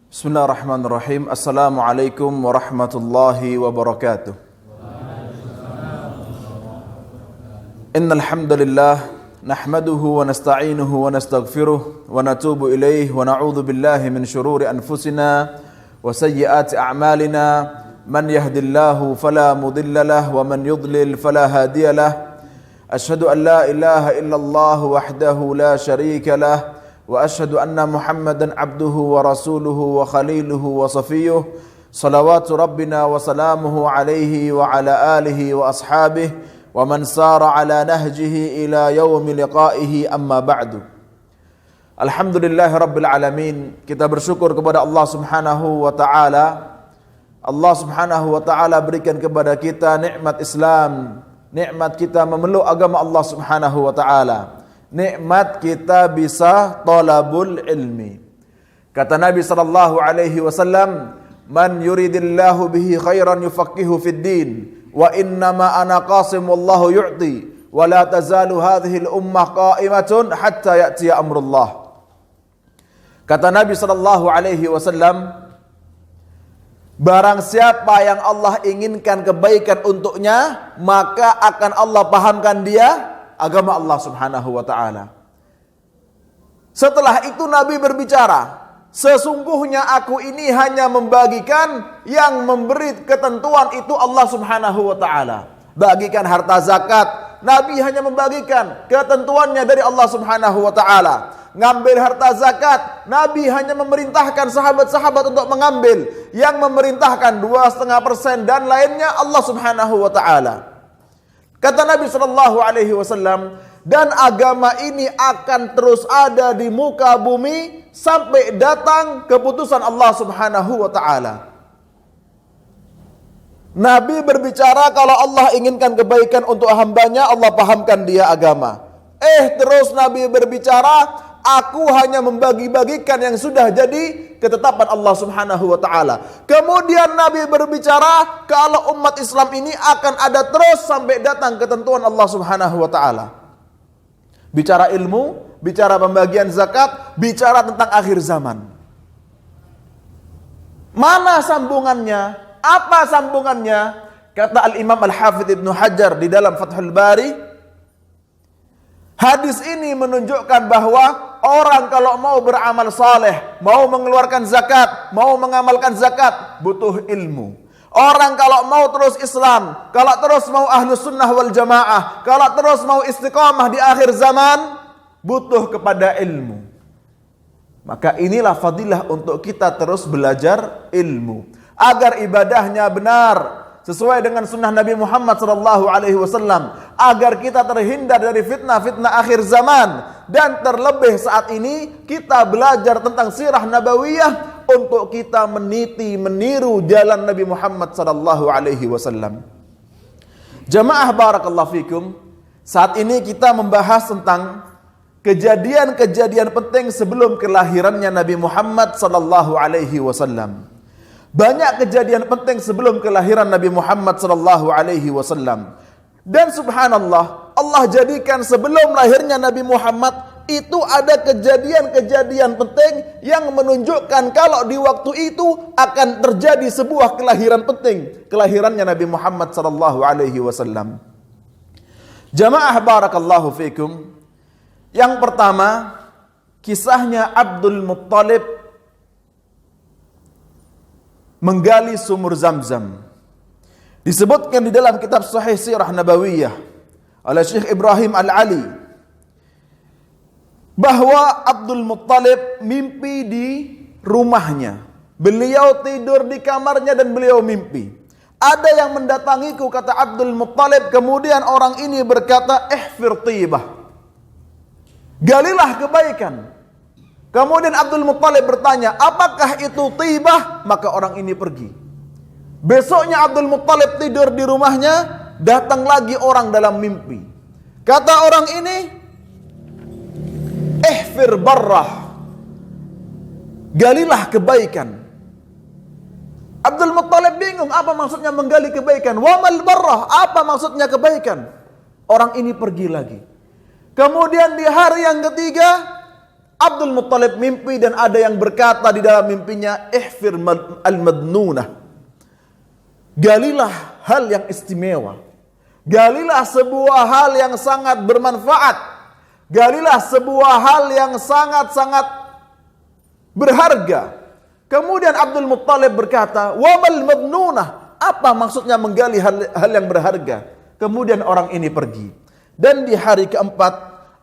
Bismillahirrahmanirrahim. Assalamualaikum warahmatullahi wabarakatuh. Innal hamdalillah nahmaduhu wa nasta'inuhu wa nastaghfiruh wa natubu ilayhi wa na'udzu billahi min shururi anfusina wa sayyiati a'malina. Man yahdihillahu fala mudilla lahu wa man yudlil fala hadiya lahu. Asyhadu an la ilaha illallah wahdahu la syarika lahu wa asyhadu anna Muhammadan abduhu wa rasuluhu wa khaliluhu wa safiyuh. Salawatu rabbina wa salamuhu alaihi wa ala alihi wa ashabihi wa man sara ala nahjihi ila yaumi liqaihi, amma ba'du. Alhamdulillahi rabbil alamin. Kita bersyukur kepada Allah subhanahu wa ta'ala. Allah subhanahu wa ta'ala berikan kepada kita nikmat Islam, nikmat kita memeluk agama Allah subhanahu wa ta'ala, nikmat kita bisa talabul ilmi. Kata Nabi sallallahu alaihi wasallam, "Man yuridillahu bihi khairan yufaqihu fid din, wa innama ana qasim wallahu yu'ti, wa la tazalu hadhihi al-ummah qa'imatun hatta ya'tiya amrullah." Kata Nabi sallallahu alaihi wasallam, barang siapa yang Allah inginkan kebaikan untuknya, maka akan Allah pahamkan dia agama Allah subhanahu wa ta'ala. Setelah itu Nabi berbicara, sesungguhnya aku ini hanya membagikan yang memberi ketentuan itu Allah subhanahu wa ta'ala. Bagikan harta zakat, Nabi hanya membagikan ketentuannya dari Allah subhanahu wa ta'ala. Ngambil harta zakat, Nabi hanya memerintahkan sahabat-sahabat untuk mengambil. Yang memerintahkan 2,5% dan lainnya Allah subhanahu wa ta'ala. Kata Nabi sallallahu alaihi wasallam, dan agama ini akan terus ada di muka bumi sampai datang keputusan Allah subhanahu wa ta'ala. Nabi berbicara kalau Allah inginkan kebaikan untuk hambanya, Allah pahamkan dia agama. Terus Nabi berbicara, aku hanya membagi-bagikan yang sudah jadi ketetapan Allah subhanahu wa ta'ala. Kemudian Nabi berbicara, kalau umat Islam ini akan ada terus sampai datang ketentuan Allah subhanahu wa ta'ala. Bicara ilmu, bicara pembagian zakat, bicara tentang akhir zaman. Mana sambungannya? Apa sambungannya? Kata Al-Imam Al-Hafidh Ibnu Hajar di dalam Fathul Bari, hadis ini menunjukkan bahwa orang kalau mau beramal saleh, mau mengeluarkan zakat, mau mengamalkan zakat, butuh ilmu. Orang kalau mau terus Islam, kalau terus mau ahlus sunnah wal jamaah, kalau terus mau istiqamah di akhir zaman, butuh kepada ilmu. Maka inilah fadilah untuk kita terus belajar ilmu, agar ibadahnya benar, sesuai dengan sunnah Nabi Muhammad SAW, agar kita terhindar dari fitnah-fitnah akhir zaman. Dan terlebih saat ini kita belajar tentang sirah nabawiyah untuk kita meniti, meniru jalan Nabi Muhammad SAW. Jamaah barakallahu fikum, saat ini kita membahas tentang kejadian-kejadian penting sebelum kelahirannya Nabi Muhammad SAW. Banyak kejadian penting sebelum kelahiran Nabi Muhammad SAW. Dan subhanallah, Allah jadikan sebelum lahirnya Nabi Muhammad itu ada kejadian-kejadian penting yang menunjukkan kalau di waktu itu akan terjadi sebuah kelahiran penting, kelahirannya Nabi Muhammad SAW. Jamaah barakallahu fikum. Yang pertama, kisahnya Abdul Muttalib menggali sumur Zamzam. Disebutkan di dalam kitab Sahih Sirah Nabawiyah oleh Syekh Ibrahim Al-Ali bahwa Abdul Muttalib mimpi di rumahnya. Beliau tidur di kamarnya dan beliau mimpi. Ada yang mendatangiku, kata Abdul Muttalib. Kemudian orang ini berkata, ihfir tibah, galilah kebaikan. Kemudian Abdul Muttalib bertanya, apakah itu tibah? Maka orang ini pergi. Besoknya Abdul Muttalib tidur di rumahnya, datang lagi orang dalam mimpi. Kata orang ini, ihfir barrah, galilah kebaikan. Abdul Muttalib bingung, apa maksudnya menggali kebaikan? Wamal barrah, apa maksudnya kebaikan? Orang ini pergi lagi. Kemudian di hari yang ketiga, Abdul Muttalib mimpi dan ada yang berkata di dalam mimpinya, ihfir al-madnunah. Galilah hal yang istimewa. Galilah sebuah hal yang sangat bermanfaat. Galilah sebuah hal yang sangat-sangat berharga. Kemudian Abdul Muttalib berkata, wamal madnunah. Apa maksudnya menggali hal yang berharga? Kemudian orang ini pergi. Dan di hari keempat,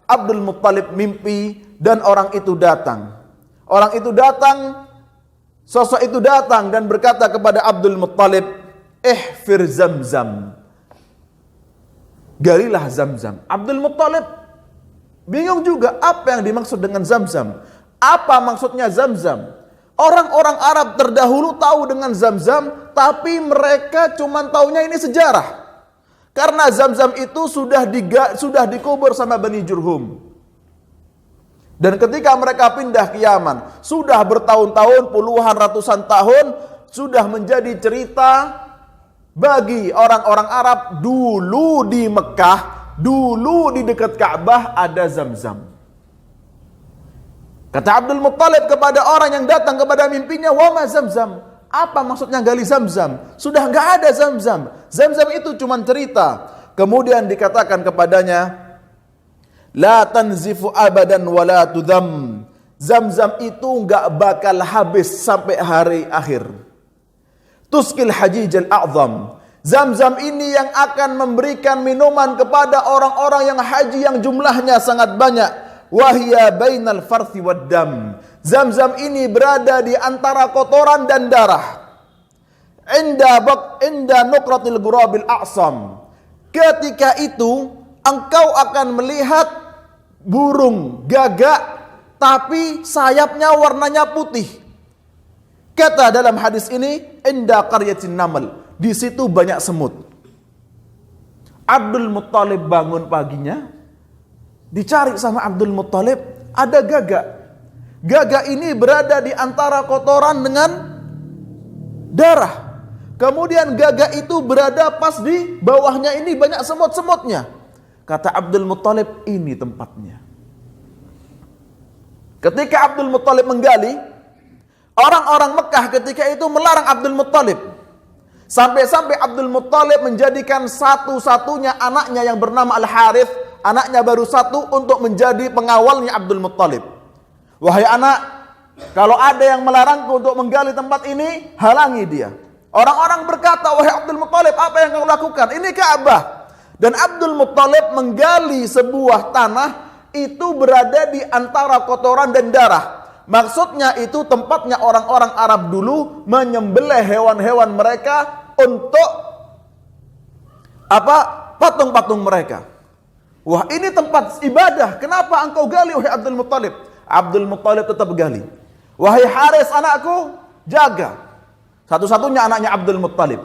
Abdul Muttalib mimpi dan orang itu datang. Orang itu datang, sosok itu datang dan berkata kepada Abdul Muttalib, ihfir Zamzam. Galilah Zamzam. Abdul Muttalib bingung juga apa yang dimaksud dengan Zamzam. Apa maksudnya Zamzam? Orang-orang Arab terdahulu tahu dengan Zamzam, tapi mereka cuma taunya ini sejarah. Karena Zamzam itu sudah dikubur sama Bani Jurhum. Dan ketika mereka pindah ke Yaman, sudah bertahun-tahun, puluhan ratusan tahun, sudah menjadi cerita bagi orang-orang Arab. Dulu di Mekah, dulu di dekat Ka'bah ada Zamzam. Kata Abdul Muttalib kepada orang yang datang kepada mimpinya, wama Zamzam. Apa maksudnya gali Zamzam? Sudah enggak ada Zamzam. Zamzam itu cuma cerita. Kemudian dikatakan kepadanya, la tanzifu abadan wa la tudham. Zamzam itu enggak bakal habis sampai hari akhir. Tuskil hajijal a'zam. Zamzam ini yang akan memberikan minuman kepada orang-orang yang haji yang jumlahnya sangat banyak. Wahya bainal farthi wad dam. Zamzam ini berada di antara kotoran dan darah. Inda nukratil ghurabil a'sam. Ketika itu engkau akan melihat burung gagak tapi sayapnya warnanya putih. Kata dalam hadis ini, inda qaryatin namal. Di situ banyak semut. Abdul Muttalib bangun paginya, dicari sama Abdul Muttalib, ada gagak. Gagak ini berada di antara kotoran dengan darah. Kemudian gagak itu berada pas di bawahnya ini banyak semut-semutnya. Kata Abdul Muttalib, ini tempatnya. Ketika Abdul Muttalib menggali, orang-orang Mekah ketika itu melarang Abdul Muttalib. Sampai-sampai Abdul Muttalib menjadikan satu-satunya anaknya yang bernama Al-Harith, anaknya baru satu, untuk menjadi pengawalnya Abdul Muttalib. Wahai anak, kalau ada yang melarangku untuk menggali tempat ini, halangi dia. Orang-orang berkata, wahai Abdul Muttalib, apa yang kau lakukan? Ini Ka'bah. Dan Abdul Muttalib menggali sebuah tanah, itu berada di antara kotoran dan darah. Maksudnya itu tempatnya orang-orang Arab dulu menyembelih hewan-hewan mereka untuk patung-patung mereka. Wah, ini tempat ibadah. Kenapa engkau gali, wahai Abdul Muttalib? Abdul Muttalib tetap gali. Wahai Haris anakku, jaga. Satu-satunya anaknya Abdul Muttalib.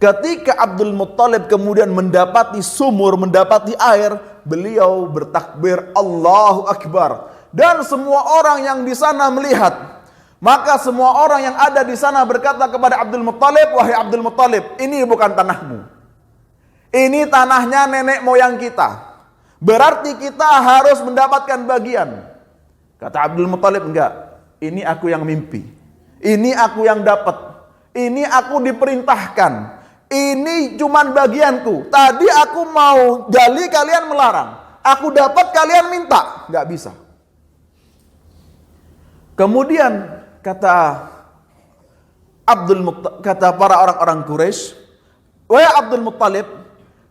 Ketika Abdul Muttalib kemudian mendapati sumur, mendapati air, beliau bertakbir Allahu Akbar. Dan semua orang yang di sana melihat. Maka semua orang yang ada di sana berkata kepada Abdul Muttalib, wahai Abdul Muttalib, ini bukan tanahmu. Ini tanahnya nenek moyang kita. Berarti kita harus mendapatkan bagian. Kata Abdul Muttalib, enggak. Ini aku yang mimpi. Ini aku yang dapat. Ini aku diperintahkan. Ini cuman bagianku. Tadi aku mau gali, kalian melarang. Aku dapat, kalian minta. Enggak bisa. Kemudian kata para orang-orang Quraisy, wahai Abdul Muttalib,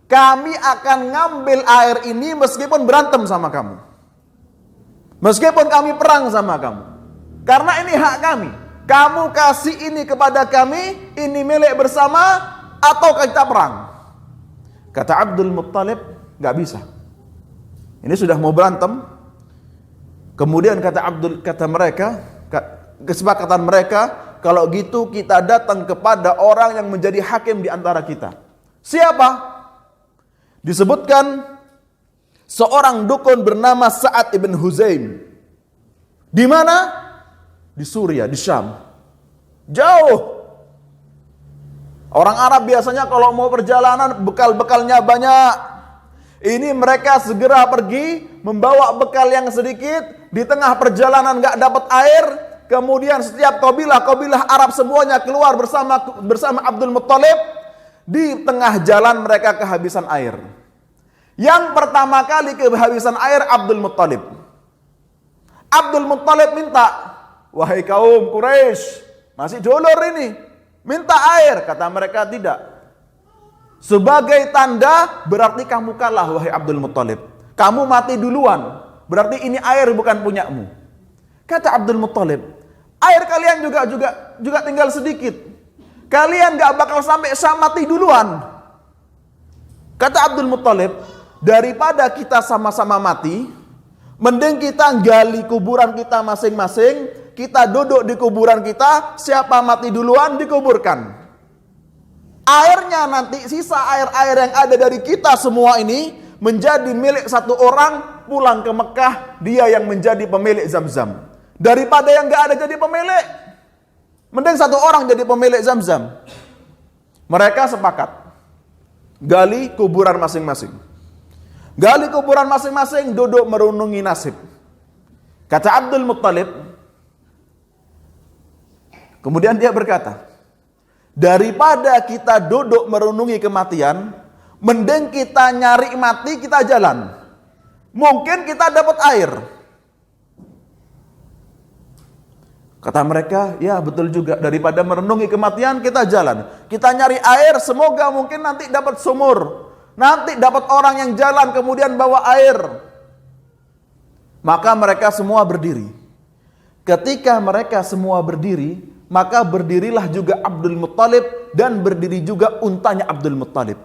kami akan ngambil air ini meskipun berantem sama kamu. Meskipun kami perang sama kamu. Karena ini hak kami. Kamu kasih ini kepada kami, ini milik bersama, atau kita perang. Kata Abdul Muttalib, gak bisa. Ini sudah mau berantem. Kemudian kata mereka, kesepakatan mereka, kalau gitu kita datang kepada orang yang menjadi hakim di antara kita. Siapa? Disebutkan seorang dukun bernama Sa'ad ibn Huzaim. Di mana? Di Suriah, di Syam. Jauh. Orang Arab biasanya kalau mau perjalanan bekal-bekalnya banyak. Ini mereka segera pergi, membawa bekal yang sedikit, di tengah perjalanan nggak dapat air, kemudian setiap kabilah Arab semuanya keluar bersama Abdul Muttalib, di tengah jalan mereka kehabisan air. Yang pertama kali kehabisan air Abdul Muttalib. Abdul Muttalib minta, wahai kaum Quraisy, masih dolor ini, minta air. Kata mereka tidak. Sebagai tanda berarti kamu kalah wahai Abdul Muttalib. Kamu mati duluan. Berarti ini air bukan punyamu. Kata Abdul Muttalib, air kalian juga tinggal sedikit. Kalian gak bakal sampai saya mati duluan. Kata Abdul Muttalib, daripada kita sama-sama mati, mending kita gali kuburan kita masing-masing, kita duduk di kuburan kita, siapa mati duluan dikuburkan. Airnya nanti, sisa air-air yang ada dari kita semua ini menjadi milik satu orang, pulang ke Mekah, dia yang menjadi pemilik Zam-Zam. Daripada yang gak ada jadi pemilik, mending satu orang jadi pemilik Zam-Zam. Mereka sepakat gali kuburan masing-masing. Gali kuburan masing-masing, duduk merenungi nasib. Kata Abdul Muttalib, kemudian dia berkata, daripada kita duduk merenungi kematian, mending kita nyari mati, kita jalan. Mungkin kita dapat air. Kata mereka, ya betul juga, daripada merenungi kematian, kita jalan. Kita nyari air, semoga mungkin nanti dapat sumur. Nanti dapat orang yang jalan kemudian bawa air. Maka mereka semua berdiri. Ketika mereka semua berdiri, maka berdirilah juga Abdul Muttalib dan berdiri juga untanya Abdul Muttalib.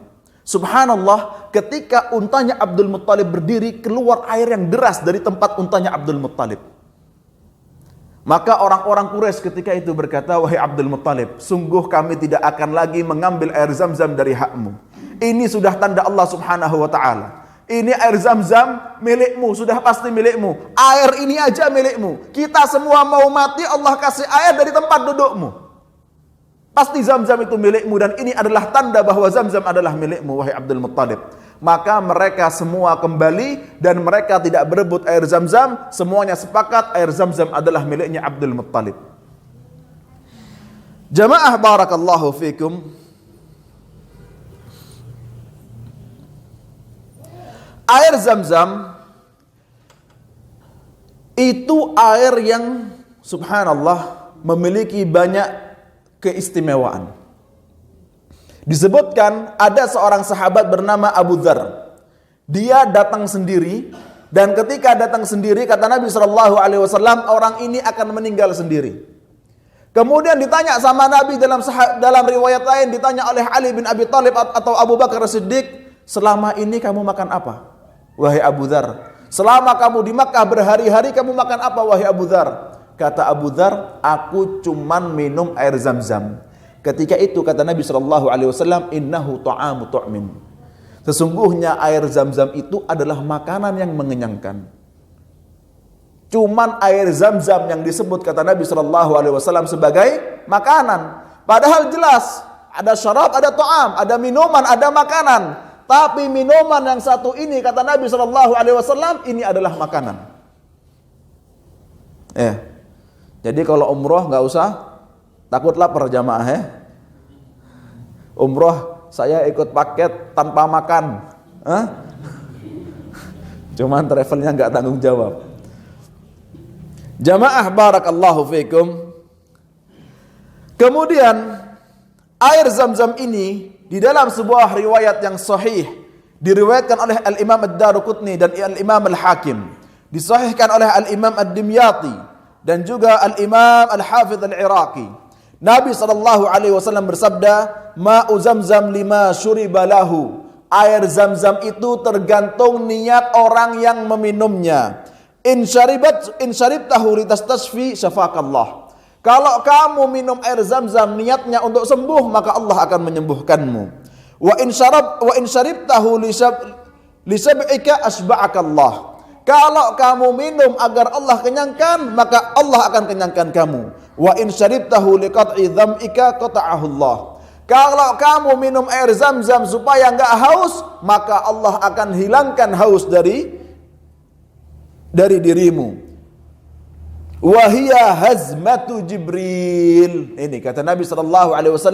Subhanallah, ketika untanya Abdul Muttalib berdiri, keluar air yang deras dari tempat untanya Abdul Muttalib. Maka orang-orang Quraisy ketika itu berkata, wahai Abdul Muttalib, sungguh kami tidak akan lagi mengambil air Zam-Zam dari hakmu. Ini sudah tanda Allah Subhanahu wa ta'ala. Ini air Zam-Zam milikmu, sudah pasti milikmu. Air ini aja milikmu. Kita semua mau mati, Allah kasih air dari tempat dudukmu. Pasti Zam-Zam itu milikmu, dan ini adalah tanda bahwa Zam-Zam adalah milikmu, wahai Abdul Muttalib. Maka mereka semua kembali dan mereka tidak berebut air Zam-Zam. Semuanya sepakat air Zam-Zam adalah miliknya Abdul Muttalib. Jamaah barakallahu fikum. Air Zam-Zam itu air yang subhanallah memiliki banyak keistimewaan. Disebutkan ada seorang sahabat bernama Abu Dzar. Dia datang sendiri, dan ketika datang sendiri kata Nabi SAW, orang ini akan meninggal sendiri. Kemudian ditanya sama Nabi dalam riwayat lain, ditanya oleh Ali bin Abi Thalib atau Abu Bakar As-Siddiq, selama ini kamu makan apa, wahai Abu Dzar? Selama kamu di Makkah berhari-hari kamu makan apa, wahai Abu Dzar? Kata Abu Dzar, aku cuman minum air Zam-Zam. Ketika itu kata Nabi SAW, innahu ta'amu tu'min. Sesungguhnya air Zam-Zam itu adalah makanan yang mengenyangkan. Cuman air Zam-Zam yang disebut kata Nabi SAW sebagai makanan. Padahal jelas ada syarab, ada ta'am, ada minuman, ada makanan. Tapi minuman yang satu ini kata Nabi SAW ini adalah makanan. Jadi kalau umroh nggak usah takut lapar jamaah ya. Umroh saya ikut paket tanpa makan. Cuman travelnya nggak tanggung jawab. Jamaah barakallahu fikum. Kemudian air Zam-Zam ini di dalam sebuah riwayat yang sahih diriwayatkan oleh Al-Imam Ad-Daruqutni dan Al-Imam Al-Hakim, disahihkan oleh Al-Imam Ad-Dimyati dan juga Al-Imam Al-Hafidh Al-Iraqi. Nabi SAW bersabda, ma'u Zam-Zam lima syuriba lahu. Air Zam-Zam itu tergantung niat orang yang meminumnya. In syaribtahu litastasfi syafaqallah. Kalau kamu minum air Zam-Zam niatnya untuk sembuh, maka Allah akan menyembuhkanmu. Wa in syaribtahu lisab'ika asba'akallah. Kalau kamu minum agar Allah kenyangkan, maka Allah akan kenyangkan kamu. Wa in syaribtahu liqat'i dham'ika qata'ahu Allah. Kalau kamu minum air Zam-Zam supaya enggak haus, maka Allah akan hilangkan haus dari dirimu. Wahia hazmatu Jibril. Ini kata Nabi SAW,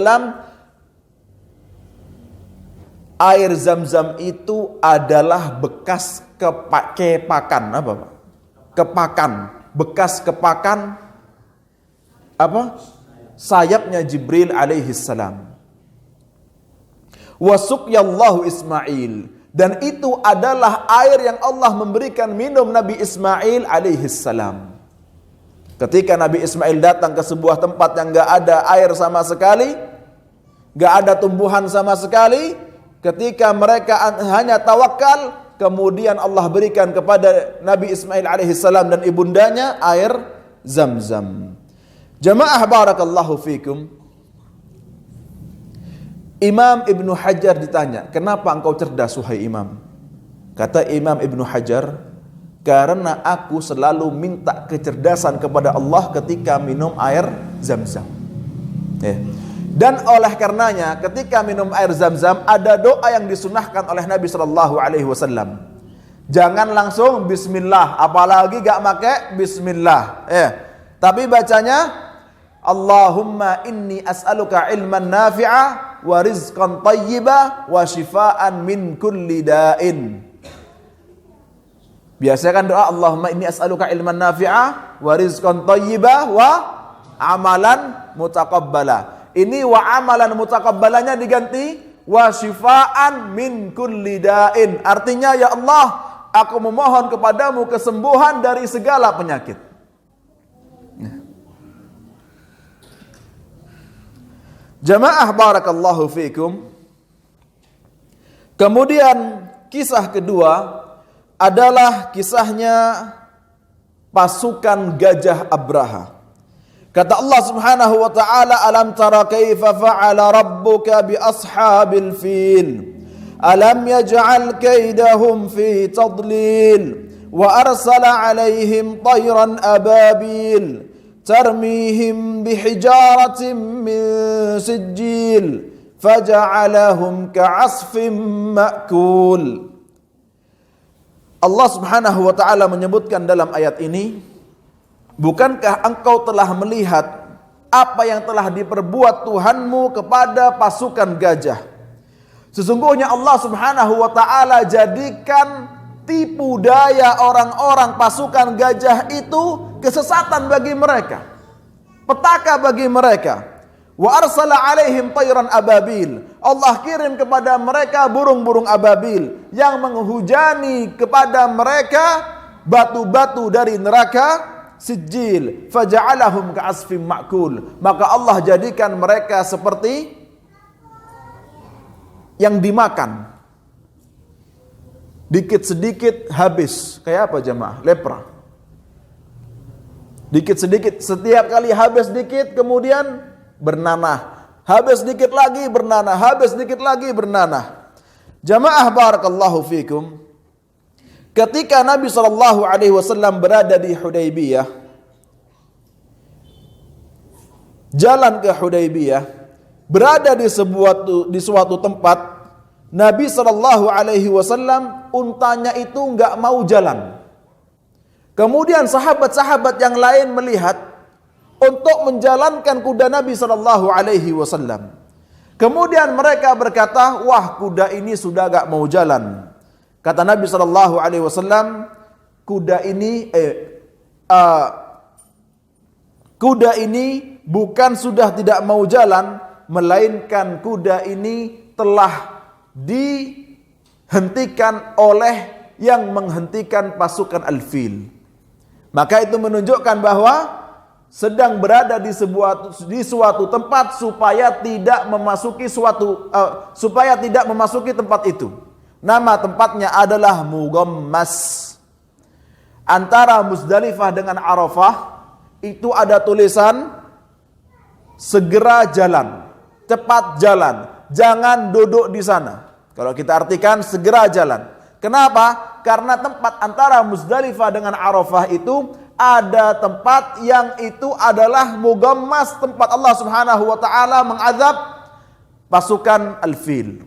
air Zam-Zam itu adalah bekas kepakan. Apa Pak? Kepakan. Bekas kepakan apa? Sayapnya Jibril alaihi salam. Wasuqyallahu Ismail, dan itu adalah air yang Allah memberikan minum Nabi Ismail alaihi salam. Ketika Nabi Ismail datang ke sebuah tempat yang enggak ada air sama sekali, enggak ada tumbuhan sama sekali, ketika mereka hanya tawakal, kemudian Allah berikan kepada Nabi Ismail alaihi salam dan ibundanya air Zam-Zam. Jamaah barakallahu fikum. Imam Ibnu Hajar ditanya, kenapa engkau cerdas wahai Imam? Kata Imam Ibnu Hajar, karena aku selalu minta kecerdasan kepada Allah ketika minum air Zam-Zam. Dan oleh karenanya ketika minum air Zam-Zam ada doa yang disunahkan oleh Nabi SAW. Jangan langsung Bismillah, apalagi gak pakai Bismillah. Tapi bacanya, Allahumma inni as'aluka ilman nafi'a wa rizqan tayyiba wa shifaan min kulli da'in. Biasanya kan doa Allahumma inni as'aluka ilman nafi'a wa rizqan tayyiba wa amalan mutaqabbala. Ini wa amalan mutaqabbalanya diganti wa shifaan min kulli da'in. Artinya ya Allah, aku memohon kepadamu kesembuhan dari segala penyakit. Jamaah barakallahu fikum. Kemudian kisah kedua adalah kisahnya pasukan gajah Abraha. Kata Allah Subhanahu wa taala, alam tara kaifa fa'ala rabbuka bi ashabil fil alam yaj'al kaidahum fi tadlil wa arsala alaihim tayran ababil tarmihim bihijaratin min sijil faja'alahum ka'asfim ma'kul. Allah Subhanahu wa taala menyebutkan dalam ayat ini, bukankah engkau telah melihat apa yang telah diperbuat Tuhanmu kepada pasukan gajah? Sesungguhnya Allah Subhanahu wa taala jadikan tipu daya orang-orang pasukan gajah itu kesesatan bagi mereka, petaka bagi mereka. Wa arsala alaihim tayran ababil. Allah kirim kepada mereka burung-burung ababil yang menghujani kepada mereka batu-batu dari neraka sijil. Faja'alahum ka'asfim ma'kul. Maka Allah jadikan mereka seperti yang dimakan. Dikit sedikit habis. Kayak apa jemaah? Lepra. Dikit sedikit, setiap kali habis dikit kemudian bernanah. Habis dikit lagi bernanah, habis dikit lagi bernanah. Jamaah barakallahu fikum. Ketika Nabi SAW berada di Hudaybiyah, jalan ke Hudaybiyah, berada di suatu tempat, Nabi SAW untanya itu enggak mau jalan. Kemudian sahabat-sahabat yang lain melihat untuk menjalankan kuda Nabi SAW. Kemudian mereka berkata, wah kuda ini sudah enggak mau jalan. Kata Nabi SAW, kuda ini bukan sudah tidak mau jalan, melainkan kuda ini telah dihentikan oleh yang menghentikan pasukan al-fil. Maka itu menunjukkan bahwa sedang berada di suatu tempat supaya tidak memasuki tempat itu. Nama tempatnya adalah Mughammas. Antara Muzdalifah dengan Arafah itu ada tulisan segera jalan, cepat jalan, jangan duduk di sana. Kalau kita artikan segera jalan. Kenapa? Karena tempat antara Muzdalifah dengan Arafah itu ada tempat yang itu adalah Mughammas, tempat Allah Subhanahu wa taala mengazab pasukan Al-Fil.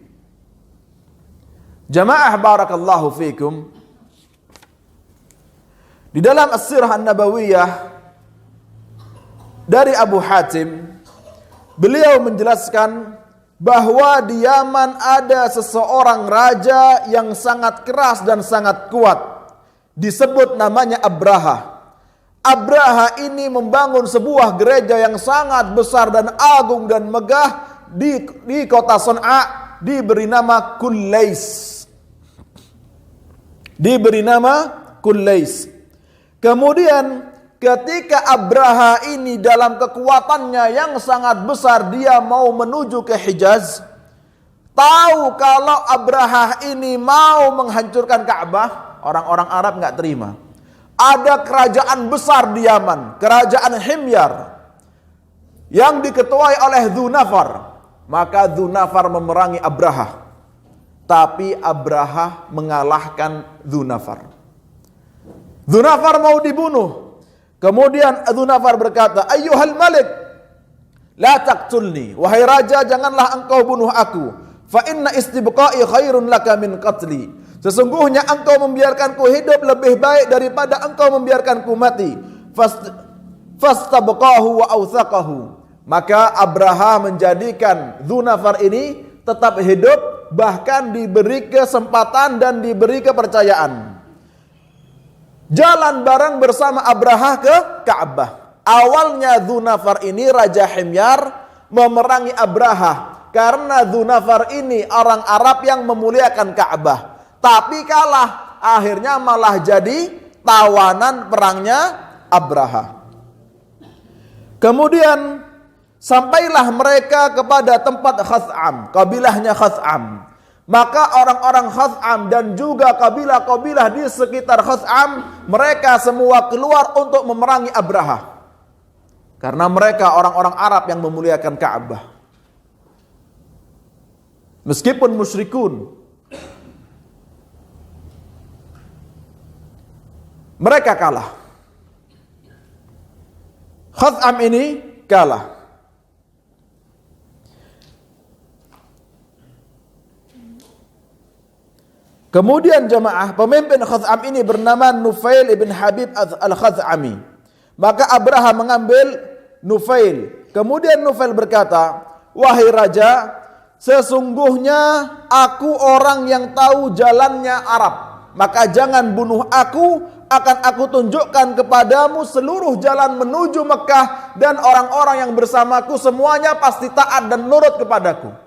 Jamaah barakallahu fikum. Di dalam As-Sirah An-Nabawiyah dari Abu Hatim, beliau menjelaskan bahwa di Yaman ada seseorang raja yang sangat keras dan sangat kuat. Disebut namanya Abraha. Abraha ini membangun sebuah gereja yang sangat besar dan agung dan megah di kota Son'a, diberi nama Kullais. Diberi nama Kullais. Kemudian ketika Abraha ini dalam kekuatannya yang sangat besar, dia mau menuju ke Hijaz. Tahu kalau Abraha ini mau menghancurkan Ka'bah, orang-orang Arab nggak terima. Ada kerajaan besar di Yaman, kerajaan Himyar, yang diketuai oleh Dzunafar. Maka Dzunafar memerangi Abraha. Tapi Abraha mengalahkan Dzunafar. Dzunafar mau dibunuh. Kemudian Dzunafar berkata, "Ayyuhal malik, la taqtulni." Wahai raja, janganlah engkau bunuh aku. Fa inna istibqa'i khairun laka min qatli. Sesungguhnya engkau membiarkanku hidup lebih baik daripada engkau membiarkanku mati. Fastabqahu wa awthaqahu. Maka Abraha menjadikan Dzunafar ini tetap hidup, bahkan diberi kesempatan dan diberi kepercayaan. Jalan bareng bersama Abraha ke Ka'bah. Awalnya Dzunafar ini Raja Himyar memerangi Abraha karena Dzunafar ini orang Arab yang memuliakan Ka'bah. Tapi kalah, akhirnya malah jadi tawanan perangnya Abraha. Kemudian sampailah mereka kepada tempat Khath'am, kabilahnya Khath'am. Maka orang-orang Khath'am dan juga kabilah-kabilah di sekitar Khath'am, mereka semua keluar untuk memerangi Abraha. Karena mereka orang-orang Arab yang memuliakan Ka'bah. Meskipun musyrikun, mereka kalah. Khath'am ini kalah. Kemudian jemaah, pemimpin Khath'am ini bernama Nufail ibn Habib al-Khath'ami. Maka Abraha mengambil Nufail. Kemudian Nufail berkata, "Wahai raja, sesungguhnya aku orang yang tahu jalannya Arab. Maka jangan bunuh aku, akan aku tunjukkan kepadamu seluruh jalan menuju Mekah, dan orang-orang yang bersamaku semuanya pasti taat dan nurut kepadaku.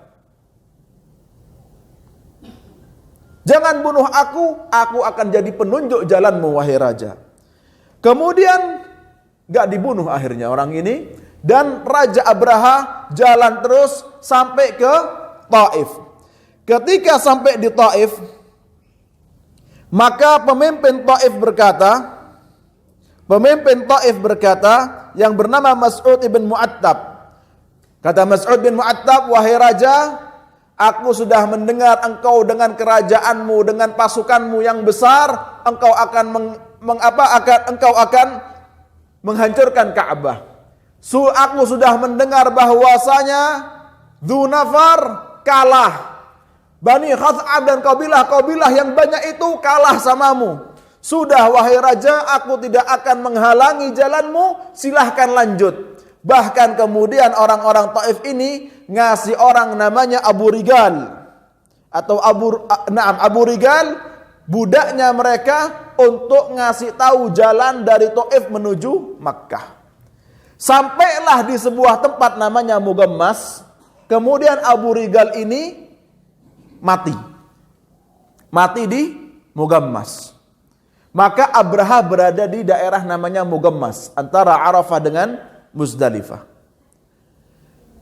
Jangan bunuh aku akan jadi penunjuk jalanmu, wahai raja." Kemudian gak dibunuh akhirnya orang ini, dan Raja Abraha jalan terus sampai ke Taif. Ketika sampai di Taif, maka pemimpin Taif berkata yang bernama Mas'ud ibn Mu'attab. Kata Mas'ud bin Mu'attab, "Wahai raja, aku sudah mendengar engkau dengan kerajaanmu, dengan pasukanmu yang besar, engkau akan menghancurkan Ka'bah. Aku sudah mendengar bahwasanya Dzunafar kalah. Bani Khath'am dan kabilah-kabilah yang banyak itu kalah samamu. Sudah wahai raja, aku tidak akan menghalangi jalanmu, silahkan lanjut." Bahkan kemudian orang-orang Taif ini ngasih orang namanya Abu Rigal atau Abu Rigal, budaknya mereka, untuk ngasih tahu jalan dari Taif menuju Makkah. Sampailah di sebuah tempat namanya Mugammas. Kemudian Abu Rigal ini mati di Mugammas. Maka Abraha berada di daerah namanya Mugammas, antara Arafah dengan Muzdalifah.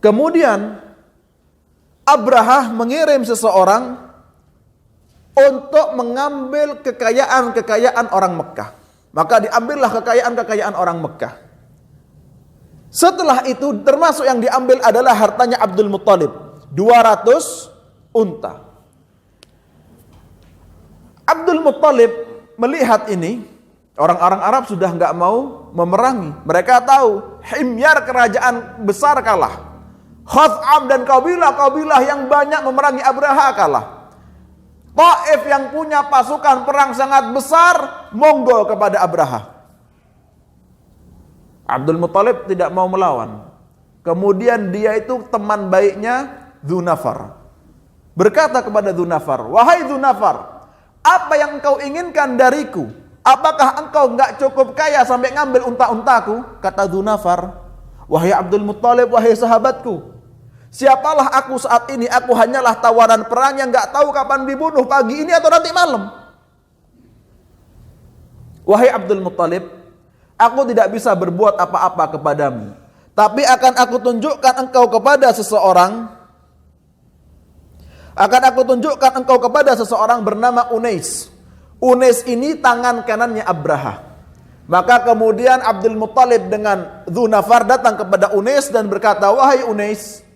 Kemudian Abraha mengirim seseorang untuk mengambil kekayaan-kekayaan orang Mekah. Maka diambillah kekayaan-kekayaan orang Mekah. Setelah itu termasuk yang diambil adalah hartanya Abdul Muttalib, 200 unta. Abdul Muttalib melihat ini, orang-orang Arab sudah nggak mau memerangi. Mereka tahu Himyar kerajaan besar kalah. Khaz'am dan kabilah-kabilah yang banyak memerangi Abraha kalah. Taif yang punya pasukan perang sangat besar monggo kepada Abraha. Abdul Muthalib tidak mau melawan. Kemudian dia itu teman baiknya Dzunafar. Berkata kepada Dzunafar, "Wahai Dzunafar, apa yang engkau inginkan dariku? Apakah engkau enggak cukup kaya sampai ngambil unta-untaku?" Kata Dzunafar, "Wahai Abdul Muthalib, wahai sahabatku, siapalah aku saat ini? Aku hanyalah tawanan perang yang enggak tahu kapan dibunuh, pagi ini atau nanti malam. Wahai Abdul Muthalib, aku tidak bisa berbuat apa-apa kepadamu, tapi akan aku tunjukkan engkau kepada seseorang. Bernama Unais. Unais ini tangan kanannya Abraha." Maka kemudian Abdul Muthalib dengan Dzunafar datang kepada Unais dan berkata, "Wahai Unais,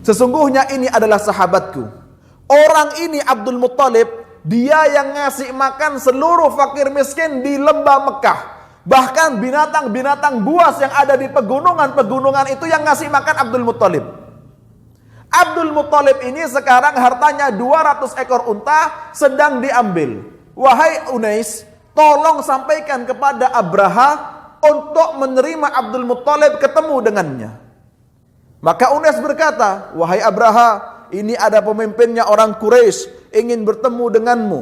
sesungguhnya ini adalah sahabatku. Orang ini Abdul Muthalib, dia yang ngasih makan seluruh fakir miskin di lembah Mekah. Bahkan binatang-binatang buas yang ada di pegunungan-pegunungan itu yang ngasih makan Abdul Muthalib. Abdul Muthalib ini sekarang hartanya 200 ekor unta sedang diambil. Wahai Unais, tolong sampaikan kepada Abraha untuk menerima Abdul Muthalib ketemu dengannya." Maka Unais berkata, "Wahai Abraha, ini ada pemimpinnya orang Quraisy ingin bertemu denganmu."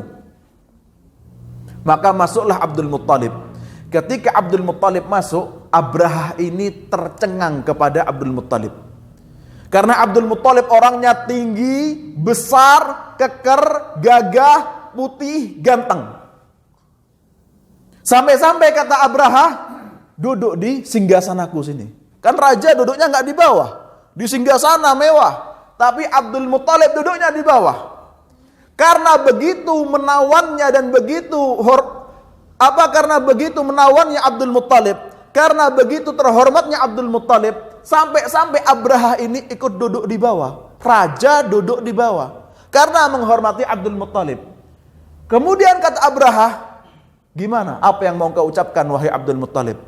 Maka masuklah Abdul Muthalib. Ketika Abdul Muthalib masuk, Abraha ini tercengang kepada Abdul Muthalib. Karena Abdul Muthalib orangnya tinggi, besar, keker, gagah, putih, ganteng. Sampai-sampai kata Abraha, "Duduk di singgasanaku sini." Kan raja duduknya nggak di bawah, di singgasana mewah. Tapi Abdul Muthalib duduknya di bawah. Karena begitu menawannya dan karena begitu menawannya Abdul Muthalib, karena begitu terhormatnya Abdul Muthalib, sampai-sampai Abraha ini ikut duduk di bawah. Raja duduk di bawah karena menghormati Abdul Muthalib. Kemudian kata Abraha, "Gimana? Apa yang mau kau ucapkan wahai Abdul Muthalib?"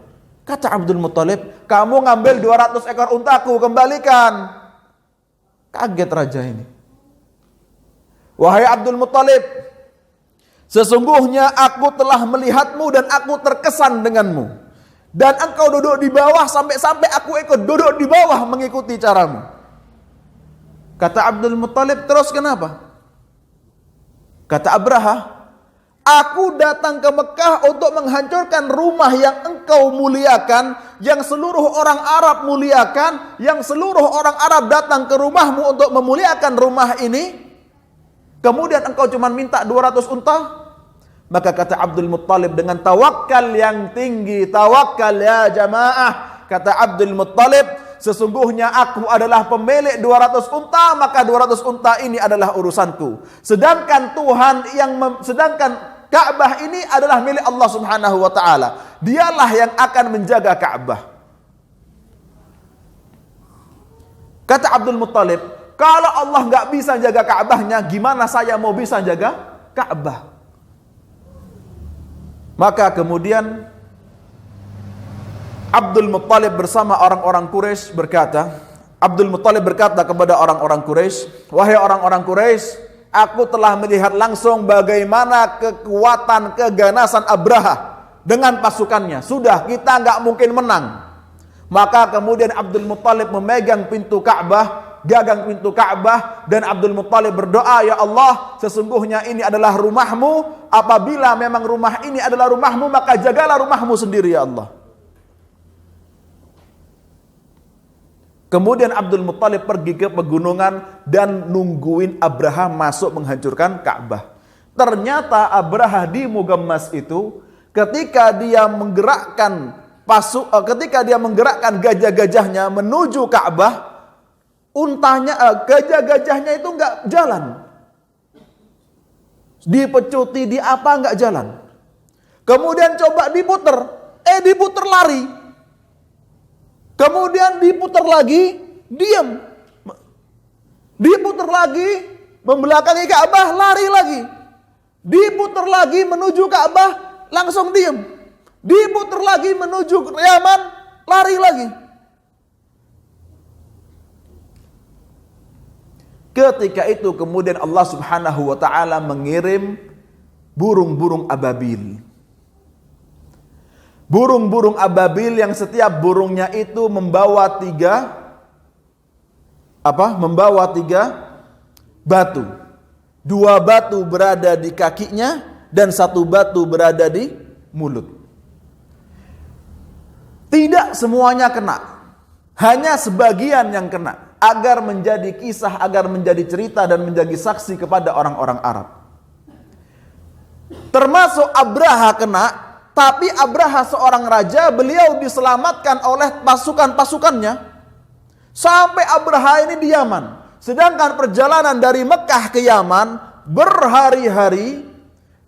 Kata Abdul Muthalib, "Kamu ngambil 200 ekor untaku, kembalikan." Kaget raja ini. "Wahai Abdul Muthalib, sesungguhnya aku telah melihatmu dan aku terkesan denganmu. Dan engkau duduk di bawah sampai-sampai aku ikut duduk di bawah mengikuti caramu." Kata Abdul Muthalib, "Terus kenapa?" Kata Abraha, "Aku datang ke Mekah untuk menghancurkan rumah yang engkau muliakan, yang seluruh orang Arab muliakan, yang seluruh orang Arab datang ke rumahmu untuk memuliakan rumah ini. Kemudian engkau cuma minta 200 unta?" Maka kata Abdul Muthalib dengan tawakal yang tinggi, "Tawakal ya jamaah." Kata Abdul Muthalib, "Sesungguhnya aku adalah pemilik 200 unta, maka 200 unta ini adalah urusanku. Sedangkan Ka'bah ini adalah milik Allah Subhanahu wa taala. Dialah yang akan menjaga Ka'bah." Kata Abdul Muthalib, "Kalau Allah nggak bisa jaga Ka'bahnya, gimana saya mau bisa jaga Ka'bah?" Maka kemudian Abdul Muthalib bersama orang-orang Quraisy berkata, Abdul Muthalib berkata kepada orang-orang Quraisy, "Wahai orang-orang Quraisy, aku telah melihat langsung bagaimana kekuatan keganasan Abraha dengan pasukannya. Sudah, kita nggak mungkin menang." Maka kemudian Abdul Muthalib memegang pintu Ka'bah, gagang pintu Ka'bah, dan Abdul Muthalib berdoa, "Ya Allah, sesungguhnya ini adalah rumahmu. Apabila memang rumah ini adalah rumahmu, maka jagalah rumahmu sendiri, ya Allah." Kemudian Abdul Muthalib pergi ke pegunungan dan nungguin Abraha masuk menghancurkan Ka'bah. Ternyata Abraha di Mugammas itu ketika dia menggerakkan gajah-gajahnya menuju Ka'bah, gajah-gajahnya itu enggak jalan. Dipecuti, di apa enggak jalan. Kemudian coba diputer, diputer lari. Kemudian diputer lagi, diam. Diputer lagi, membelakangi Ka'bah, lari lagi. Diputer lagi menuju Ka'bah, langsung diam. Diputer lagi menuju Yaman, lari lagi. Ketika itu kemudian Allah Subhanahu wa taala mengirim burung-burung ababil. Burung-burung ababil yang setiap burungnya itu membawa tiga batu. 2 batu berada di kakinya dan 1 batu berada di mulut. Tidak semuanya kena, hanya sebagian yang kena, agar menjadi kisah, agar menjadi cerita dan menjadi saksi kepada orang-orang Arab. Termasuk Abraha kena, tapi Abraha seorang raja, beliau diselamatkan oleh pasukan-pasukannya sampai Abraha ini di Yaman. Sedangkan perjalanan dari Mekah ke Yaman berhari-hari,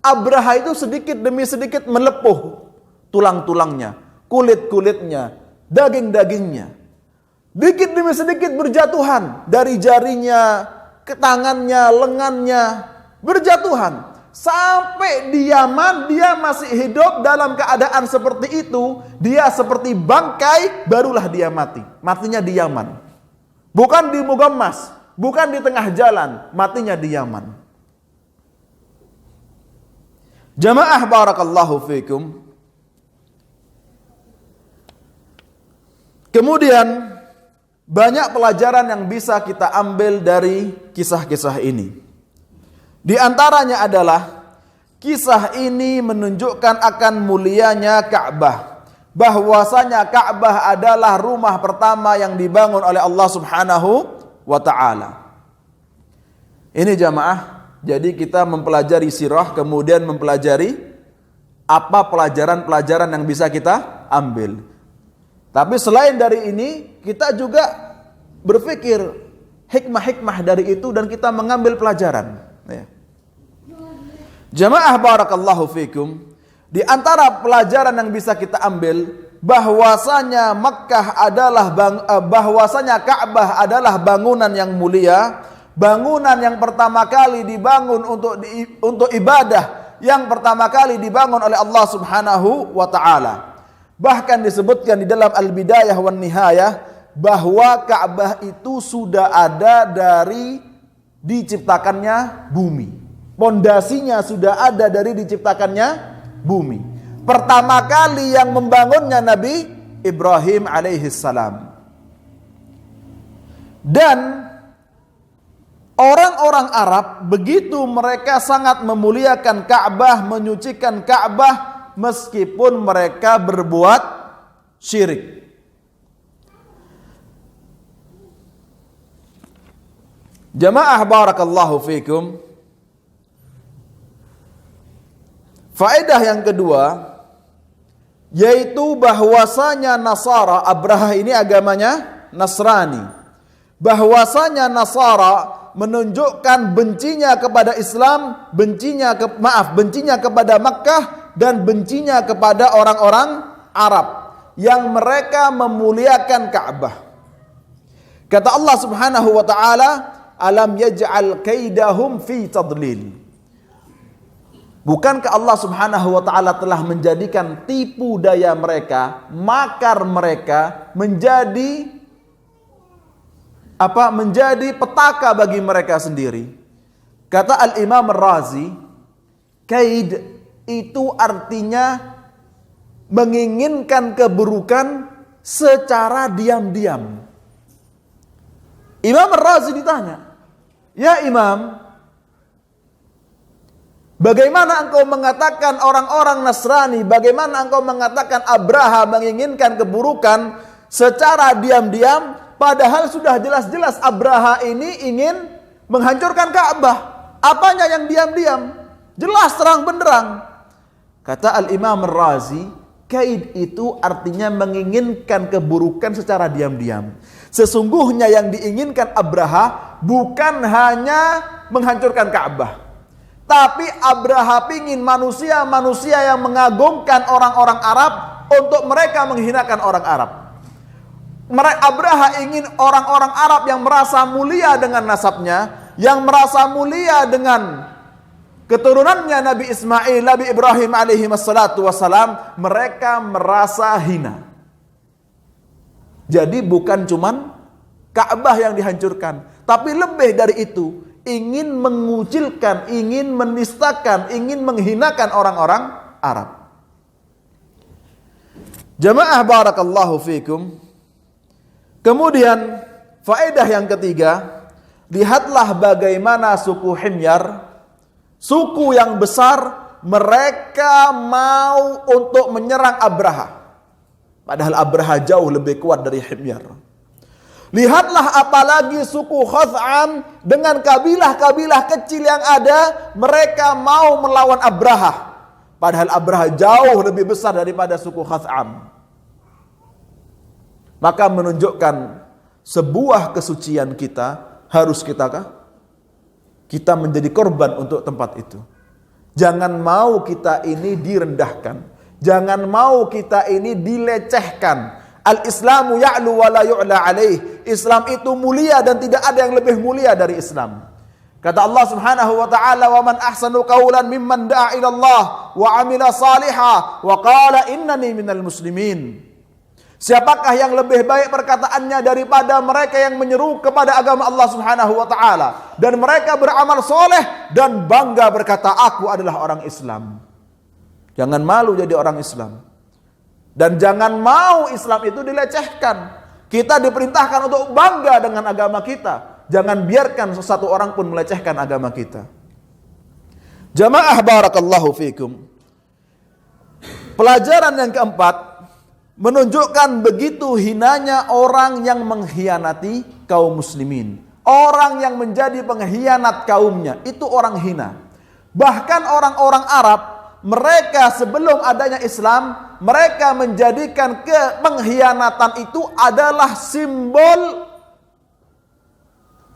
Abraha itu sedikit demi sedikit melepuh tulang-tulangnya, kulit-kulitnya, daging-dagingnya. Dikit demi sedikit berjatuhan dari jarinya, ke tangannya, lengannya, berjatuhan. Sampai di Yaman dia masih hidup dalam keadaan seperti itu. Dia seperti bangkai, barulah dia mati. Matinya di Yaman. Bukan di Mugammas, bukan di tengah jalan, matinya di Yaman. Jamaah barakallahu fikum. Kemudian banyak pelajaran yang bisa kita ambil dari kisah-kisah ini. Di antaranya adalah kisah ini menunjukkan akan mulianya Ka'bah. Bahwasanya Ka'bah adalah rumah pertama yang dibangun oleh Allah Subhanahu wa taala. Ini jamaah, jadi kita mempelajari sirah, kemudian mempelajari apa pelajaran-pelajaran yang bisa kita ambil. Tapi selain dari ini, kita juga berpikir hikmah-hikmah dari itu dan kita mengambil pelajaran. Ya. Jamaah barakallahu fikum, di antara pelajaran yang bisa kita ambil bahwasanya bahwasanya Ka'bah adalah bangunan yang mulia, bangunan yang pertama kali dibangun untuk ibadah, yang pertama kali dibangun oleh Allah Subhanahu wa taala. Bahkan disebutkan di dalam Al-Bidayah wan Nihayah bahwa Ka'bah itu sudah ada dari diciptakannya bumi. Pondasinya sudah ada dari diciptakannya bumi. Pertama kali yang membangunnya Nabi Ibrahim alaihissalam. Dan orang-orang Arab begitu mereka sangat memuliakan Ka'bah, menyucikan Ka'bah meskipun mereka berbuat syirik. Jamaah barakallahu fikum. Faedah yang kedua yaitu bahwasanya Nasara, Abraha ini agamanya Nasrani. Bahwasanya Nasara menunjukkan bencinya kepada Islam, bencinya kepada Makkah dan bencinya kepada orang-orang Arab yang mereka memuliakan Ka'bah. Kata Allah Subhanahu wa taala, "Alam yaj'al kaidahum fi tadlil." Bukankah Allah Subhanahu wa taala telah menjadikan tipu daya mereka, makar mereka menjadi petaka bagi mereka sendiri. Kata Al-Imam Ar-Razi, kaid itu artinya menginginkan keburukan secara diam-diam. Imam Ar-Razi ditanya, "Ya Imam, bagaimana engkau mengatakan orang-orang Nasrani, bagaimana engkau mengatakan Abraha menginginkan keburukan secara diam-diam, padahal sudah jelas-jelas Abraha ini ingin menghancurkan Ka'bah. Apanya yang diam-diam? Jelas terang benderang." Kata Al-Imam Ar-Razi, kaid itu artinya menginginkan keburukan secara diam-diam. Sesungguhnya yang diinginkan Abraha bukan hanya menghancurkan Ka'bah, tapi Abraha pingin manusia-manusia yang mengagungkan orang-orang Arab untuk mereka menghinakan orang Arab. Abraha ingin orang-orang Arab yang merasa mulia dengan nasabnya, yang merasa mulia dengan keturunannya Nabi Ismail, Nabi Ibrahim alaihi wassalatu wassalam, mereka merasa hina. Jadi bukan cuman Ka'bah yang dihancurkan, Tapi lebih dari itu, ingin mengucilkan, ingin menistakan, ingin menghinakan orang-orang Arab. Jamaah barakallahu fikum. Kemudian faedah yang ketiga, lihatlah bagaimana suku Himyar, suku yang besar, mereka mau untuk menyerang Abraha. Padahal Abraha jauh lebih kuat dari Himyar. Lihatlah apalagi suku Khaz'am dengan kabilah-kabilah kecil yang ada, mereka mau melawan Abraha. Padahal Abraha jauh lebih besar daripada suku Khaz'am. Maka menunjukkan sebuah kesucian kita harus kita menjadi korban untuk tempat itu. Jangan mau kita ini direndahkan. Jangan mau kita ini dilecehkan. Al-Islamu ya'lu wa la yu'la alaih. Islam itu mulia dan tidak ada yang lebih mulia dari Islam. Kata Allah Subhanahu wa taala, "Wa man ahsanu qawlan mimman da'a ila Allah wa 'amila salihan wa qala innani minal muslimin." Siapakah yang lebih baik perkataannya daripada mereka yang menyeru kepada agama Allah Subhanahu wa taala dan mereka beramal soleh dan bangga berkata, "Aku adalah orang Islam." Jangan malu jadi orang Islam. Dan jangan mau Islam itu dilecehkan. Kita diperintahkan untuk bangga dengan agama kita. Jangan biarkan sesatu orang pun melecehkan agama kita. Jamaah barakallahu fikum. Pelajaran yang keempat menunjukkan begitu hinanya orang yang mengkhianati kaum muslimin. Orang yang menjadi pengkhianat kaumnya, itu orang hina. Bahkan orang-orang Arab, mereka sebelum adanya Islam, mereka menjadikan pengkhianatan itu adalah simbol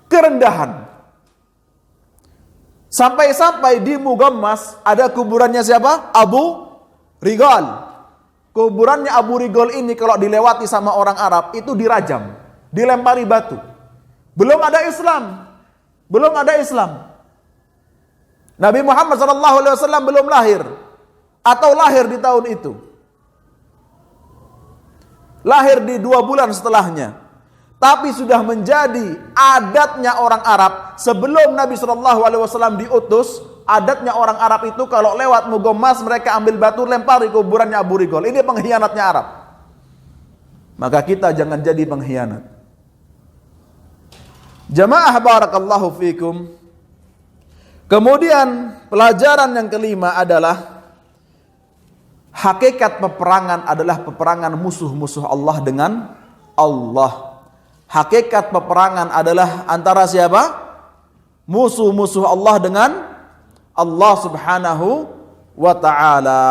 kerendahan. Sampai-sampai di Mugammas ada kuburannya siapa? Abu Rigal. Kuburannya Abu Rigal ini kalau dilewati sama orang Arab itu dirajam, dilempari batu. Belum ada Islam. Belum ada Islam. Nabi Muhammad SAW belum lahir. Atau lahir di tahun itu. Lahir di 2 bulan setelahnya. Tapi sudah menjadi adatnya orang Arab. Sebelum Nabi SAW diutus, adatnya orang Arab itu kalau lewat Mugammas mereka ambil batu lempari kuburannya Abu Rigal. Ini pengkhianatnya Arab. Maka kita jangan jadi pengkhianat. Jamaah barakallahu fikum. Kemudian pelajaran yang kelima adalah hakikat peperangan adalah peperangan musuh-musuh Allah dengan Allah. Hakikat peperangan adalah antara siapa? Musuh-musuh Allah dengan Allah Subhanahu wa ta'ala.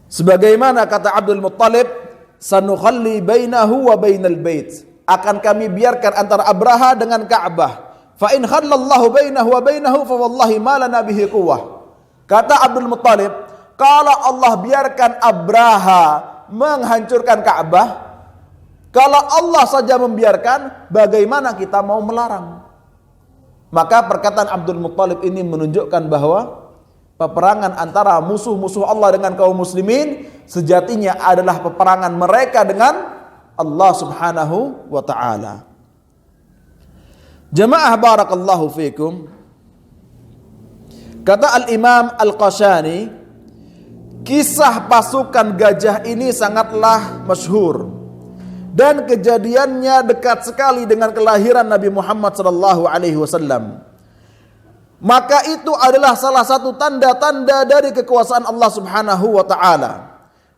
Sebagaimana kata Abdul Muttalib, "Sanukhalli bainahu wa bainal bait." Akan kami biarkan antara Abraha dengan Ka'bah. Fa in khallallahu bainahu wa bainahu fa wallahi ma lana bihi quwwah. Kata Abdul Muttalib, kalau Allah biarkan Abraha menghancurkan Ka'bah, kalau Allah saja membiarkan, bagaimana kita mau melarang? Maka perkataan Abdul Muttalib ini menunjukkan bahwa peperangan antara musuh-musuh Allah dengan kaum muslimin sejatinya adalah peperangan mereka dengan Allah Subhanahu wa ta'ala. Jamaah barakallahu fikum. Kata Al-Imam Al-Qashani, kisah pasukan gajah ini sangatlah masyhur dan kejadiannya dekat sekali dengan kelahiran Nabi Muhammad sallallahu alaihi wasallam. Maka itu adalah salah satu tanda-tanda dari kekuasaan Allah Subhanahu wa ta'ala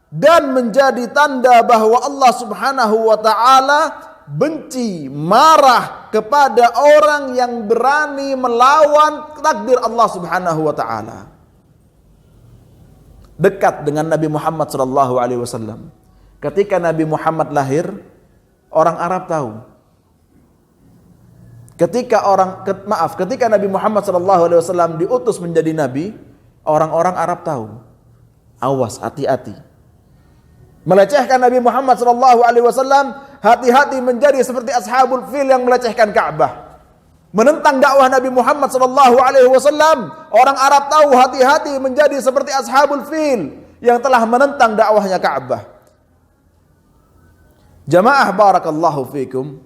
dan menjadi tanda bahwa Allah Subhanahu wa ta'ala benci, marah kepada orang yang berani melawan takdir Allah Subhanahu wa ta'ala. Dekat dengan Nabi Muhammad sallallahu alaihi wasallam. Ketika Nabi Muhammad lahir, orang Arab tahu. Ketika Nabi Muhammad sallallahu alaihi wasallam diutus menjadi nabi, orang-orang Arab tahu. Awas, hati-hati. Melecehkan Nabi Muhammad SAW, hati-hati menjadi seperti ashabul fil yang melecehkan Ka'bah. Menentang dakwah Nabi Muhammad SAW, orang Arab tahu, hati-hati menjadi seperti ashabul fil yang telah menentang dakwahnya Ka'bah. Jamaah barakallahu fikum.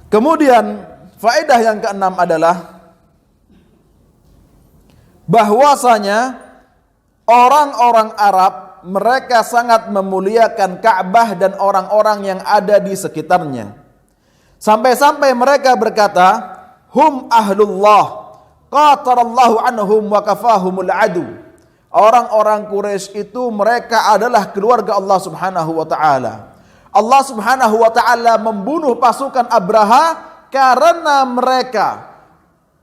Kemudian faedah yang keenam adalah bahwasanya orang-orang Arab mereka sangat memuliakan Ka'bah dan orang-orang yang ada di sekitarnya. Sampai-sampai mereka berkata, hum ahlullah, qatarallahu anhum wa kafahumul adu. Orang-orang Quraisy itu mereka adalah keluarga Allah Subhanahu wa taala. Allah Subhanahu wa taala membunuh pasukan Abraha karena mereka.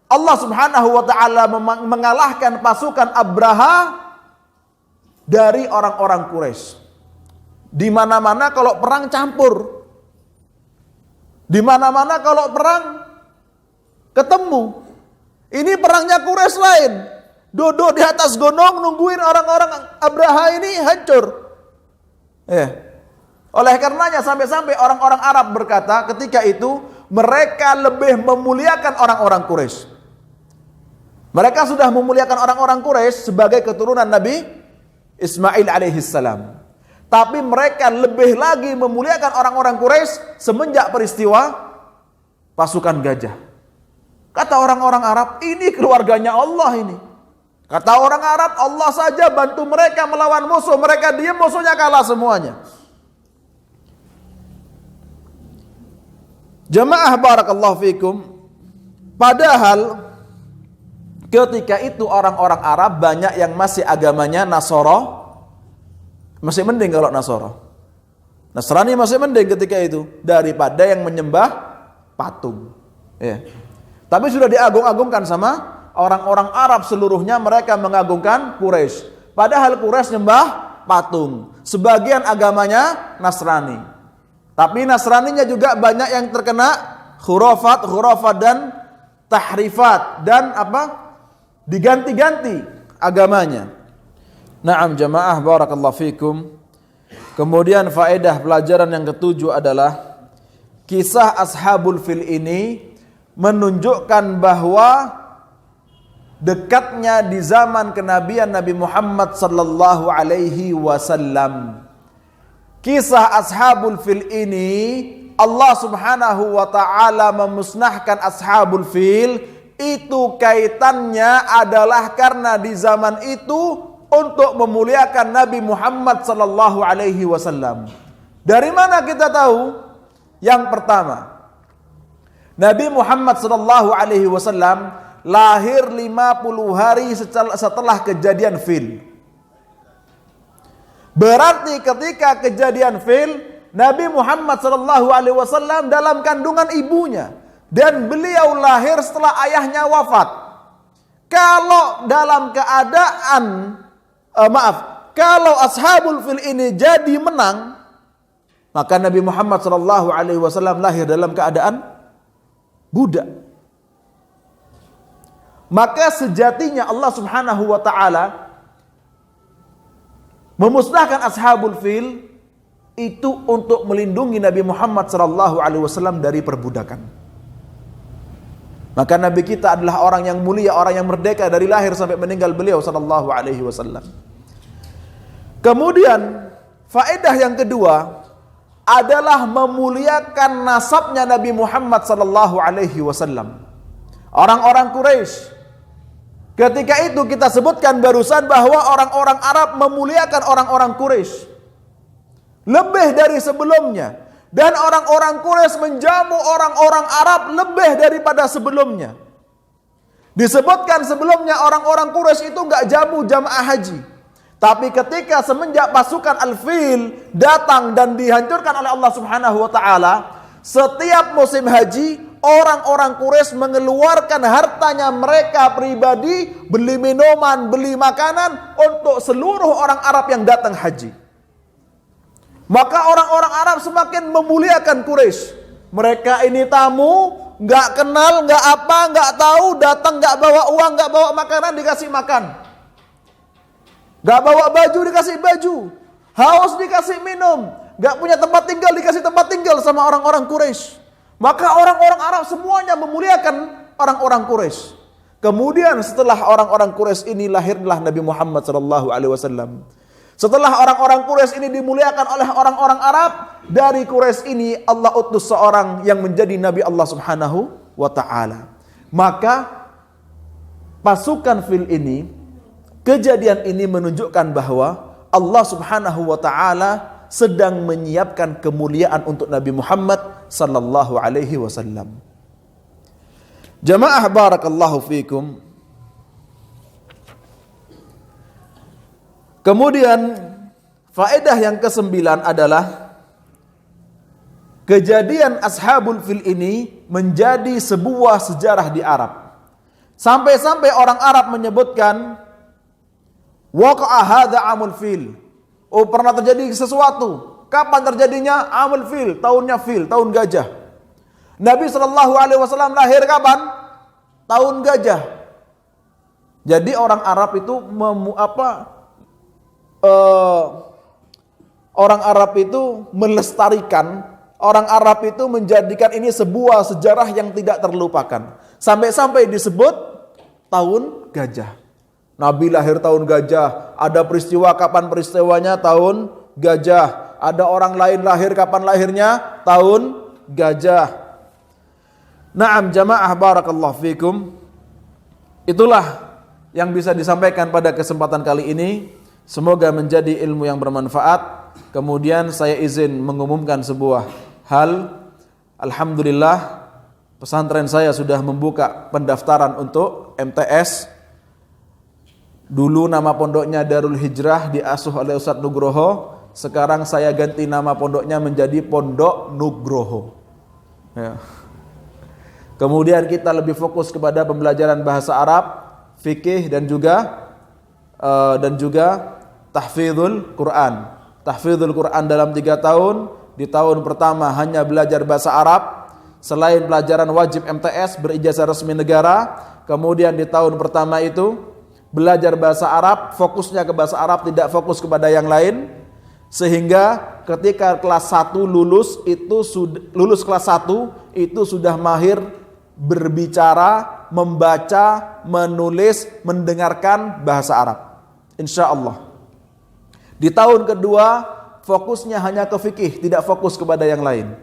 Allah Subhanahu wa taala mengalahkan pasukan Abraha dari orang-orang Quraisy. Di mana-mana kalau perang campur. Di mana-mana kalau perang ketemu. Ini perangnya Quraisy lain. Duduk di atas gunung nungguin orang-orang Abraha ini hancur. Oleh karenanya sampai-sampai orang-orang Arab berkata ketika itu mereka lebih memuliakan orang-orang Quraisy. Mereka sudah memuliakan orang-orang Quraisy sebagai keturunan Nabi Ismail alaihissalam. Tapi mereka lebih lagi memuliakan orang-orang Quraisy semenjak peristiwa pasukan gajah. Kata orang-orang Arab, ini keluarganya Allah ini. Kata orang Arab, Allah saja bantu mereka melawan musuh. Mereka diam, musuhnya kalah semuanya. Jamaah barakallahu fikum. Padahal ketika itu orang-orang Arab banyak yang masih agamanya Nasara. Masih mending kalau Nasrani masih mending ketika itu daripada yang menyembah patung. Tapi sudah diagung-agungkan sama orang-orang Arab seluruhnya, mereka mengagungkan Quraisy. Padahal Quraisy nyembah patung. Sebagian agamanya Nasrani. Tapi Nasraninya juga banyak yang terkena khurafat dan tahrifat dan diganti-ganti agamanya. Na'am jamaah barakallahu fikum. Kemudian faedah pelajaran yang ketujuh adalah kisah Ashabul Fil ini menunjukkan bahwa dekatnya di zaman kenabian Nabi Muhammad sallallahu alaihi wasallam. Kisah Ashabul Fil ini Allah Subhanahu wa taala memusnahkan Ashabul Fil itu kaitannya adalah karena di zaman itu untuk memuliakan Nabi Muhammad sallallahu alaihi wasallam. Dari mana kita tahu? Yang pertama, Nabi Muhammad sallallahu alaihi wasallam lahir 50 hari setelah kejadian Fil. Berarti ketika kejadian Fil, Nabi Muhammad sallallahu alaihi wasallam dalam kandungan ibunya dan beliau lahir setelah ayahnya wafat. Kalau dalam keadaan kalau Ashabul Fil ini jadi menang, maka Nabi Muhammad sallallahu alaihi wasallam lahir dalam keadaan budak. Maka sejatinya Allah Subhanahu wa taala memusnahkan Ashabul Fil itu untuk melindungi Nabi Muhammad sallallahu alaihi wasallam dari perbudakan. Maka Nabi kita adalah orang yang mulia, orang yang merdeka dari lahir sampai meninggal beliau sallallahu alaihi wasallam. Kemudian faedah yang kedua adalah memuliakan nasabnya Nabi Muhammad sallallahu alaihi wasallam. Orang-orang Quraisy ketika itu kita sebutkan barusan bahwa orang-orang Arab memuliakan orang-orang Quraisy lebih dari sebelumnya. Dan orang-orang Quraisy menjamu orang-orang Arab lebih daripada sebelumnya. Disebutkan sebelumnya orang-orang Quraisy itu enggak jamu jamaah haji. Tapi ketika semenjak pasukan Al-Fil datang dan dihancurkan oleh Allah Subhanahu wa taala, setiap musim haji orang-orang Quraisy mengeluarkan hartanya mereka pribadi, beli minuman, beli makanan untuk seluruh orang Arab yang datang haji. Maka orang-orang Arab semakin memuliakan Quraisy. Mereka ini tamu, nggak kenal, nggak apa, nggak tahu, datang nggak bawa uang, nggak bawa makanan, dikasih makan. Nggak bawa baju, dikasih baju. Haus, dikasih minum. Nggak punya tempat tinggal, dikasih tempat tinggal sama orang-orang Quraisy. Maka orang-orang Arab semuanya memuliakan orang-orang Quraisy. Kemudian setelah orang-orang Quraisy ini lahirlah Nabi Muhammad SAW. Setelah orang-orang Quraisy ini dimuliakan oleh orang-orang Arab, dari Quraisy ini Allah utus seorang yang menjadi Nabi Allah Subhanahu wa ta'ala. Maka pasukan fil ini, kejadian ini menunjukkan bahwa Allah Subhanahu wa ta'ala sedang menyiapkan kemuliaan untuk Nabi Muhammad sallallahu alaihi wasallam. Jamaah barakallahu fikum. Kemudian faedah yang ke-9 adalah kejadian Ashabul Fil ini menjadi sebuah sejarah di Arab. Sampai-sampai orang Arab menyebutkan waqa'a hadza amul fil. Oh, pernah terjadi sesuatu. Kapan terjadinya? Amul fil, tahunnya fil, tahun gajah. Nabi SAW lahir kapan? Tahun gajah. Jadi orang Arab itu orang Arab itu melestarikan, orang Arab itu menjadikan ini sebuah sejarah yang tidak terlupakan. Sampai-sampai disebut tahun gajah. Nabi lahir tahun gajah, ada peristiwa kapan peristiwanya tahun gajah. Ada orang lain lahir kapan lahirnya tahun gajah. Naam jamaah barakallahu fikum. Itulah yang bisa disampaikan pada kesempatan kali ini. Semoga menjadi ilmu yang bermanfaat. Kemudian saya izin mengumumkan sebuah hal. Alhamdulillah pesantren saya sudah membuka pendaftaran untuk MTS. Dulu nama pondoknya Darul Hijrah, diasuh oleh Ustadz Nugroho. Sekarang saya ganti nama pondoknya menjadi Pondok Nugroho. Ya. Kemudian kita lebih fokus kepada pembelajaran bahasa Arab, fikih dan juga tahfidzul Quran. Tahfidzul Quran dalam 3 tahun. Di tahun pertama hanya belajar bahasa Arab, selain pelajaran wajib MTS berijazah resmi negara. Kemudian di tahun pertama itu belajar bahasa Arab, fokusnya ke bahasa Arab, tidak fokus kepada yang lain. Sehingga ketika kelas 1 lulus kelas 1 itu sudah mahir berbicara, membaca, menulis, mendengarkan bahasa Arab. Insya Allah. Di tahun kedua fokusnya hanya ke fikih, tidak fokus kepada yang lain.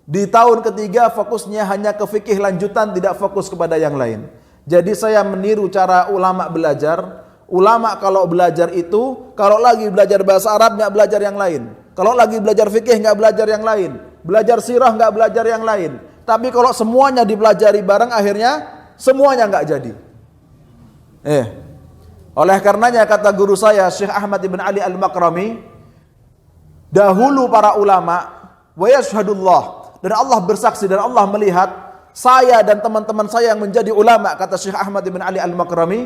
Di tahun ketiga fokusnya hanya ke fikih lanjutan, tidak fokus kepada yang lain. Jadi saya meniru cara ulama belajar. Ulama kalau belajar itu, kalau lagi belajar bahasa Arab nggak belajar yang lain. Kalau lagi belajar fikih nggak belajar yang lain. Belajar sirah nggak belajar yang lain. Tapi kalau semuanya dipelajari bareng, akhirnya semuanya nggak jadi. Oleh karenanya kata guru saya Syekh Ahmad ibn Ali al-Makrami, dahulu para ulama wa yashhadullah, dan Allah bersaksi dan Allah melihat, saya dan teman-teman saya yang menjadi ulama, kata Syekh Ahmad ibn Ali al-Makrami,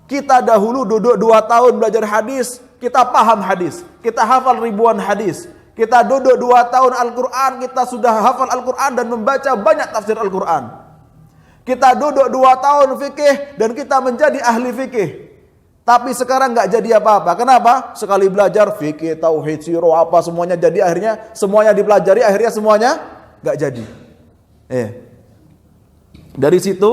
kita dahulu duduk 2 tahun belajar hadis, kita paham hadis, kita hafal ribuan hadis. Kita duduk 2 tahun Al-Quran, kita sudah hafal Al-Quran dan membaca banyak tafsir Al-Quran. Kita duduk 2 tahun fikih dan kita menjadi ahli fikih. Tapi sekarang nggak jadi apa-apa. Kenapa? Sekali belajar fikih, tauhid, sirah, apa semuanya jadi, akhirnya semuanya dipelajari, akhirnya semuanya nggak jadi. Dari situ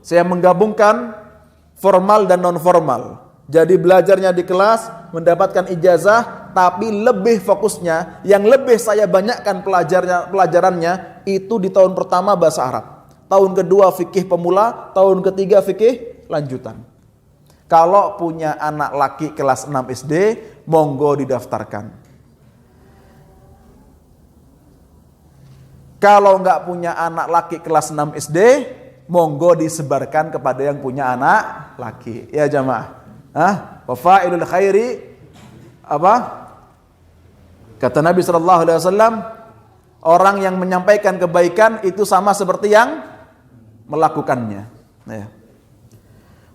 saya menggabungkan formal dan non formal. Jadi belajarnya di kelas, mendapatkan ijazah, tapi lebih fokusnya, yang lebih saya banyakkan pelajarannya itu di tahun pertama bahasa Arab, tahun kedua fikih pemula, tahun ketiga fikih lanjutan. Kalau punya anak laki kelas 6 SD, monggo didaftarkan. Kalau nggak punya anak laki kelas 6 SD, monggo disebarkan kepada yang punya anak laki. Ya jamaah. Wafa'ilul khairi apa? Kata Nabi SAW, orang yang menyampaikan kebaikan itu sama seperti yang melakukannya.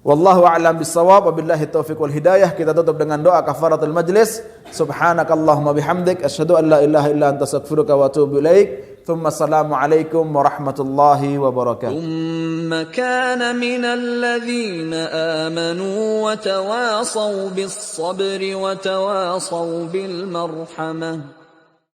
Wallahu a'lam bissawab, wabillahi taufiq wal hidayah. Kita tutup dengan doa kafaratul majlis. Subhanakallahumma bihamdik, asyhadu an la ilaha illa anta astaghfiruka wa atubu ilaik. ثم السلام عليكم ورحمة الله وبركاته. ثم كان من الذين آمنوا وتواصوا بالصبر وتواصوا بالمرحمة